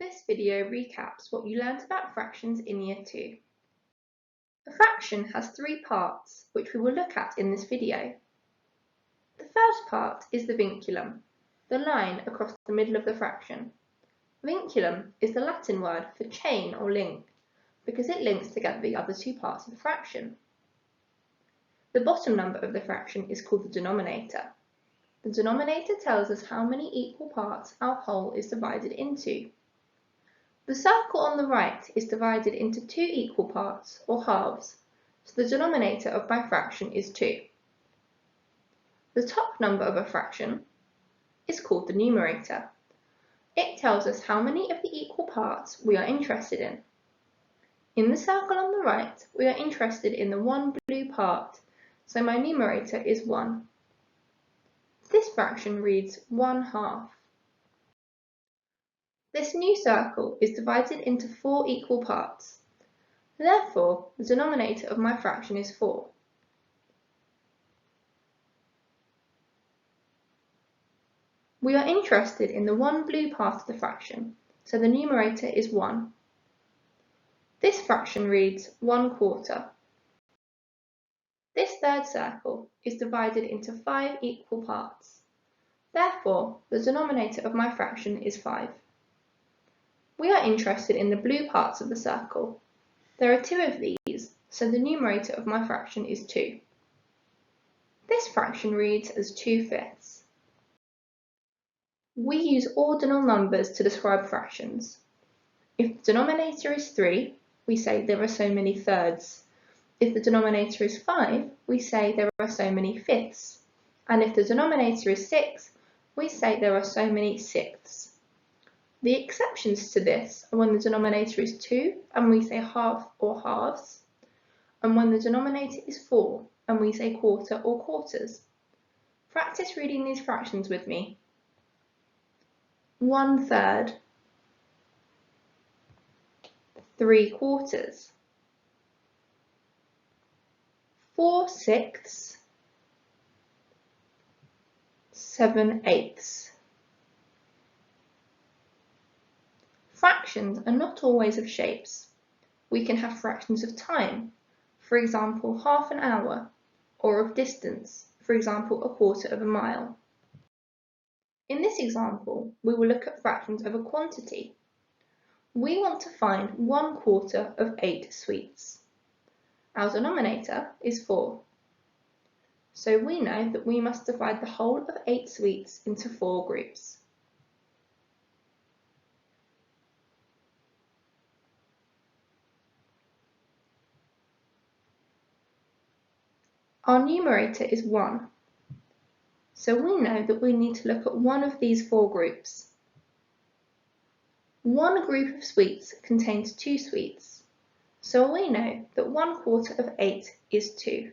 This video recaps what you learnt about fractions in Year 2. A fraction has three parts, which we will look at in this video. The first part is the vinculum, the line across the middle of the fraction. Vinculum is the Latin word for chain or link, because it links together the other two parts of the fraction. The bottom number of the fraction is called the denominator. The denominator tells us how many equal parts our whole is divided into. The circle on the right is divided into two equal parts, or halves, so the denominator of my fraction is 2. The top number of a fraction is called the numerator. It tells us how many of the equal parts we are interested in. In the circle on the right, we are interested in the one blue part, so my numerator is 1. This fraction reads 1/2. This new circle is divided into 4 equal parts. Therefore, the denominator of my fraction is 4. We are interested in the one blue part of the fraction, so the numerator is 1. This fraction reads 1/4. This third circle is divided into 5 equal parts. Therefore, the denominator of my fraction is 5. We are interested in the blue parts of the circle. There are 2 of these, so the numerator of my fraction is 2. This fraction reads as 2/5. We use ordinal numbers to describe fractions. If the denominator is 3, we say there are so many thirds. If the denominator is 5, we say there are so many fifths. And if the denominator is 6, we say there are so many sixths. The exceptions to this are when the denominator is 2 and we say half or halves, and when the denominator is 4 and we say quarter or quarters. Practice reading these fractions with me. 1/3, 3/4, 4/6, 7/8. Fractions are not always of shapes. We can have fractions of time, for example half an hour, or of distance, for example 1/4 of a mile. In this example, we will look at fractions of a quantity. We want to find 1/4 of 8 sweets. Our denominator is 4. So we know that we must divide the whole of 8 sweets into 4 groups. Our numerator is 1, so we know that we need to look at one of these 4 groups. One group of sweets contains 2 sweets, so we know that 1/4 of 8 is 2.